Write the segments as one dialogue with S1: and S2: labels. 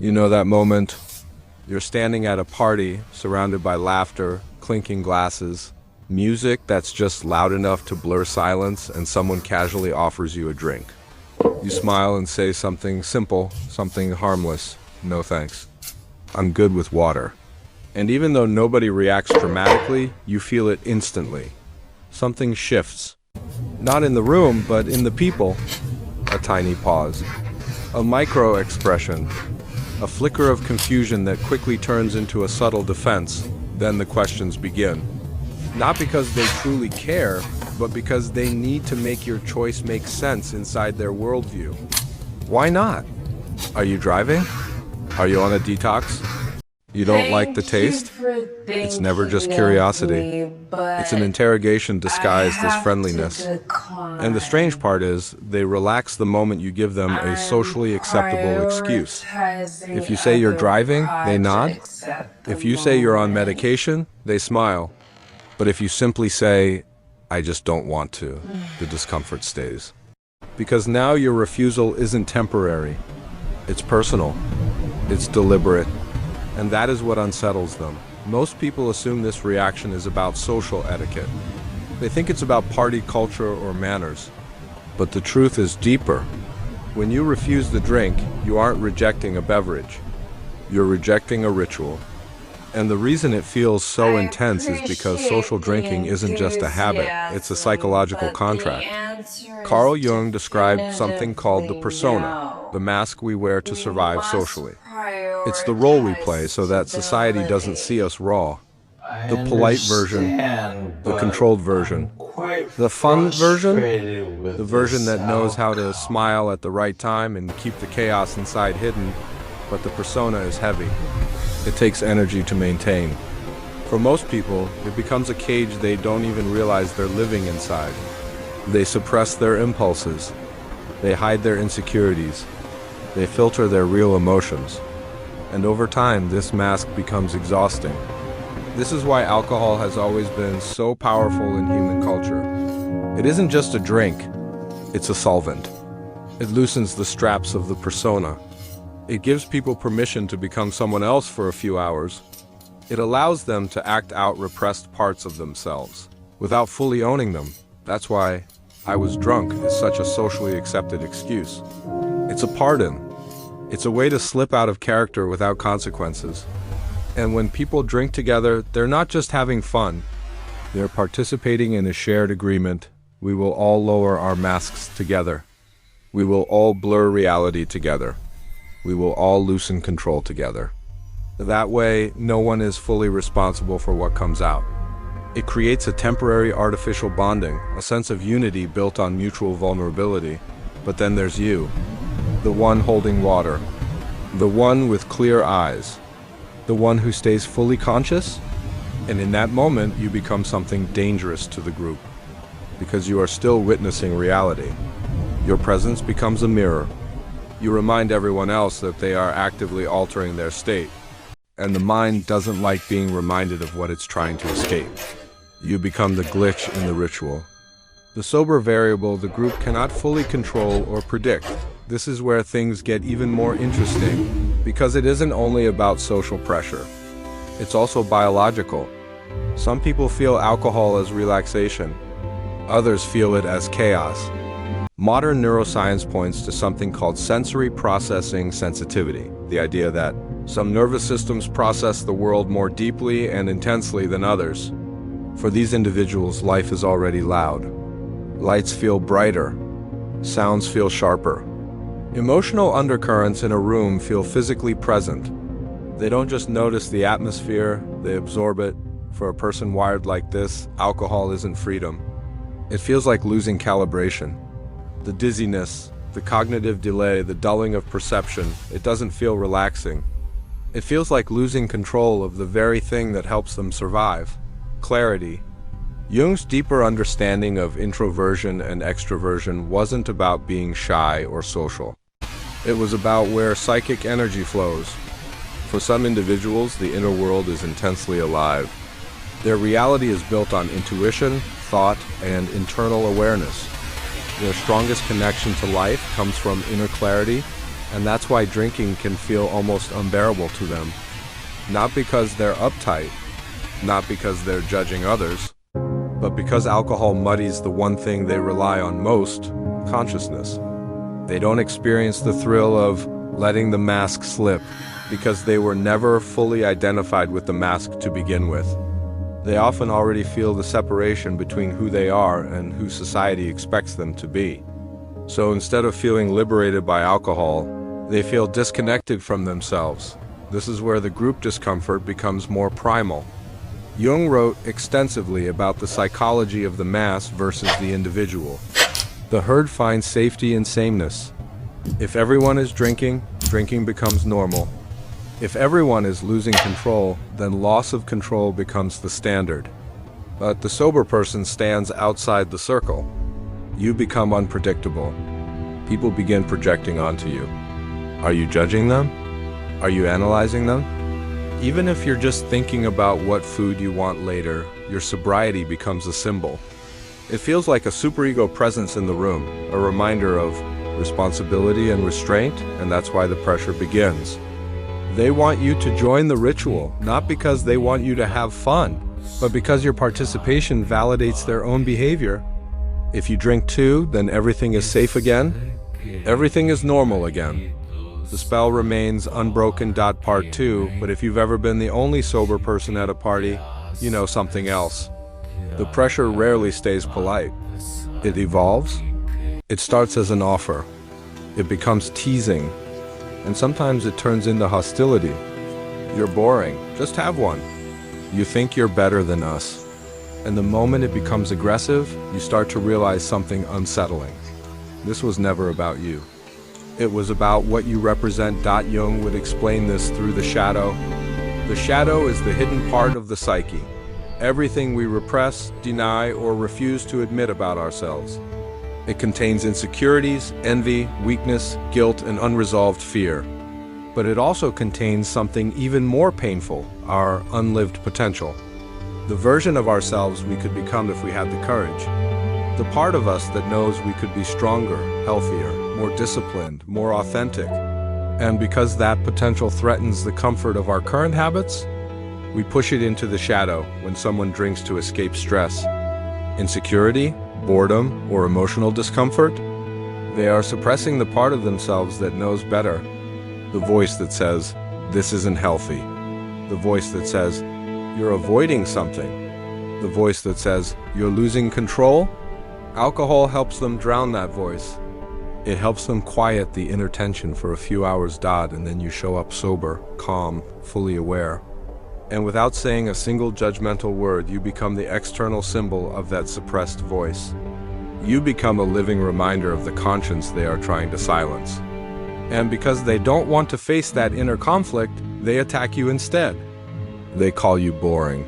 S1: You know that moment? You're standing at a party, surrounded by laughter, clinking glasses, music that's just loud enough to blur silence, and someone casually offers you a drink. You smile and say something simple, something harmless. No thanks. I'm good with water. And even though nobody reacts dramatically, you feel it instantly. Something shifts. Not in the room, but in the people. A tiny pause. A micro-expression. A flicker of confusion that quickly turns into a subtle defense. Then the questions begin. Not because they truly care, but because they need to make your choice make sense inside their worldview. Why not? Are you driving? Are you on a detox? You don't like the taste? It's never just curiosity. It's an interrogation disguised as friendliness. And the strange part is, they relax the moment you give them a socially acceptable excuse. If you say you're driving, they nod. If you say you're on medication, they smile. But if you simply say, I just don't want to, the discomfort stays. Because now your refusal isn't temporary. It's personal. It's deliberate. And that is what unsettles them. Most people assume this reaction is about social etiquette. They think it's about party culture or manners. But the truth is deeper. When you refuse the drink, you aren't rejecting a beverage. You're rejecting a ritual. And the reason it feels so intense is because social drinking isn't just a habit, it's a psychological contract. Carl Jung described something called the persona, the mask we wear to survive socially. It's the role we play so that society doesn't see us raw. The polite version, the controlled version, the fun version, the version that knows how to smile at the right time and keep the chaos inside hidden, but the persona is heavy. It takes energy to maintain. For most people, it becomes a cage they don't even realize they're living inside. They suppress their impulses. They hide their insecurities. They filter their real emotions. And over time, this mask becomes exhausting. This is why alcohol has always been so powerful in human culture. It isn't just a drink, it's a solvent. It loosens the straps of the persona. It gives people permission to become someone else for a few hours. It allows them to act out repressed parts of themselves without fully owning them. That's why I was drunk is such a socially accepted excuse. It's a pardon. It's a way to slip out of character without consequences. And when people drink together, they're not just having fun. They're participating in a shared agreement. We will all lower our masks together. We will all blur reality together. We will all loosen control together. That way, no one is fully responsible for what comes out. It creates a temporary artificial bonding, a sense of unity built on mutual vulnerability. But then there's you, the one holding water, the one with clear eyes, the one who stays fully conscious. And in that moment, you become something dangerous to the group, because you are still witnessing reality. Your presence becomes a mirror. You remind everyone else that they are actively altering their state, and the mind doesn't like being reminded of what it's trying to escape. You become the glitch in the ritual. The sober variable the group cannot fully control or predict. This is where things get even more interesting, because it isn't only about social pressure. It's also biological. Some people feel alcohol as relaxation. Others feel it as chaos. Modern neuroscience points to something called sensory processing sensitivity, the idea that some nervous systems process the world more deeply and intensely than others. For these individuals, life is already loud. Lights feel brighter. Sounds feel sharper. Emotional undercurrents in a room feel physically present. They don't just notice the atmosphere, they absorb it. For a person wired like this, alcohol isn't freedom. It feels like losing calibration. The dizziness, the cognitive delay, the dulling of perception, it doesn't feel relaxing. It feels like losing control of the very thing that helps them survive. Clarity. Jung's deeper understanding of introversion and extroversion wasn't about being shy or social. It was about where psychic energy flows. For some individuals, the inner world is intensely alive. Their reality is built on intuition, thought, and internal awareness. Their strongest connection to life comes from inner clarity, And that's why drinking can feel almost unbearable to them. Not because they're uptight, not because they're judging others, but because alcohol muddies the one thing they rely on most, consciousness. They don't experience the thrill of letting the mask slip because they were never fully identified with the mask to begin with. They often already feel the separation between who they are and who society expects them to be. So instead of feeling liberated by alcohol, they feel disconnected from themselves. This is where the group discomfort becomes more primal. Jung wrote extensively about the psychology of the mass versus the individual. The herd finds safety in sameness. If everyone is drinking, drinking becomes normal. If everyone is losing control, then loss of control becomes the standard. But the sober person stands outside the circle. You become unpredictable. People begin projecting onto you. Are you judging them? Are you analyzing them? Even if you're just thinking about what food you want later, your sobriety becomes a symbol. It feels like a superego presence in the room, a reminder of responsibility and restraint, and that's why the pressure begins. They want you to join the ritual, not because they want you to have fun, but because your participation validates their own behavior. If you drink too, then everything is safe again. Everything is normal again. The spell remains unbroken. Part 2, but if you've ever been the only sober person at a party, you know something else. The pressure rarely stays polite. It evolves. It starts as an offer. It becomes teasing. And sometimes it turns into hostility. You're boring. Just have one. You think you're better than us. And the moment it becomes aggressive, you start to realize something unsettling. This was never about you. It was about what you represent. Jung would explain this through the shadow. The shadow is the hidden part of the psyche. Everything we repress, deny, or refuse to admit about ourselves. It contains insecurities, envy, weakness, guilt, and unresolved fear. But it also contains something even more painful, our unlived potential. The version of ourselves we could become if we had the courage. The part of us that knows we could be stronger, healthier, more disciplined, more authentic. And because that potential threatens the comfort of our current habits, we push it into the shadow when someone drinks to escape stress. Insecurity, boredom, or emotional discomfort, they are suppressing the part of themselves that knows better. The voice that says, "This isn't healthy." The voice that says, "You're avoiding something." The voice that says, "You're losing control." Alcohol helps them drown that voice. It helps them quiet the inner tension for a few hours, and then you show up sober, calm, fully aware. And without saying a single judgmental word, you become the external symbol of that suppressed voice. You become a living reminder of the conscience they are trying to silence. And because they don't want to face that inner conflict, they attack you instead. They call you boring.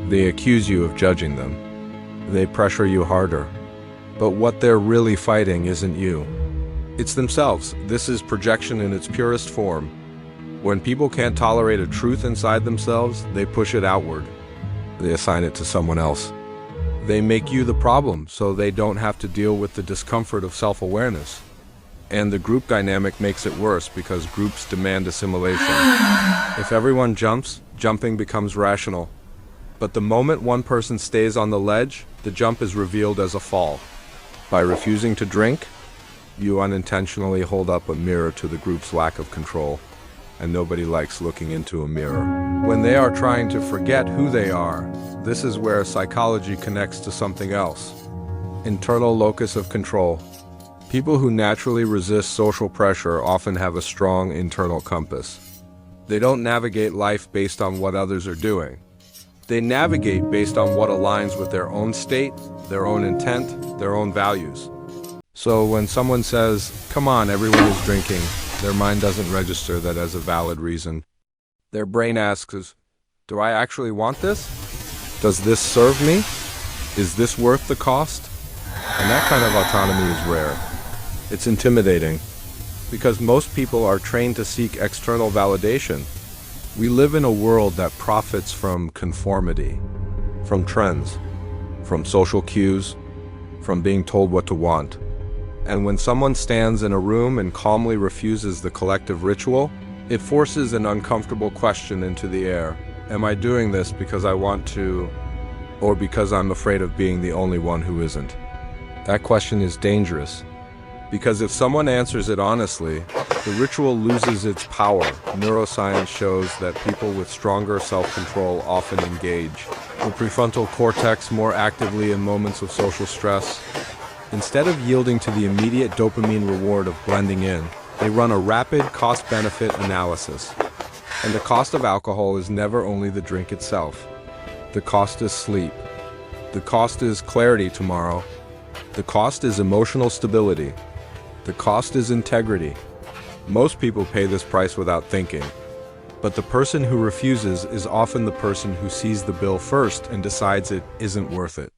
S1: They accuse you of judging them. They pressure you harder. But what they're really fighting isn't you. It's themselves. This is projection in its purest form. When people can't tolerate a truth inside themselves, they push it outward. They assign it to someone else. They make you the problem so they don't have to deal with the discomfort of self-awareness. And the group dynamic makes it worse because groups demand assimilation. If everyone jumps, jumping becomes rational. But the moment one person stays on the ledge, the jump is revealed as a fall. By refusing to drink, you unintentionally hold up a mirror to the group's lack of control. And nobody likes looking into a mirror. When they are trying to forget who they are, this is where psychology connects to something else. Internal locus of control. People who naturally resist social pressure often have a strong internal compass. They don't navigate life based on what others are doing. They navigate based on what aligns with their own state, their own intent, their own values. So when someone says, "Come on, everyone is drinking," their mind doesn't register that as a valid reason. Their brain asks, "Do I actually want this? Does this serve me? Is this worth the cost?" And that kind of autonomy is rare. It's intimidating, because most people are trained to seek external validation. We live in a world that profits from conformity, from trends, from social cues, from being told what to want. And when someone stands in a room and calmly refuses the collective ritual, it forces an uncomfortable question into the air. Am I doing this because I want to, or because I'm afraid of being the only one who isn't? That question is dangerous, because if someone answers it honestly, the ritual loses its power. Neuroscience shows that people with stronger self-control often engage the prefrontal cortex more actively in moments of social stress. Instead of yielding to the immediate dopamine reward of blending in, they run a rapid cost-benefit analysis. And the cost of alcohol is never only the drink itself. The cost is sleep. The cost is clarity tomorrow. The cost is emotional stability. The cost is integrity. Most people pay this price without thinking. But the person who refuses is often the person who sees the bill first and decides it isn't worth it.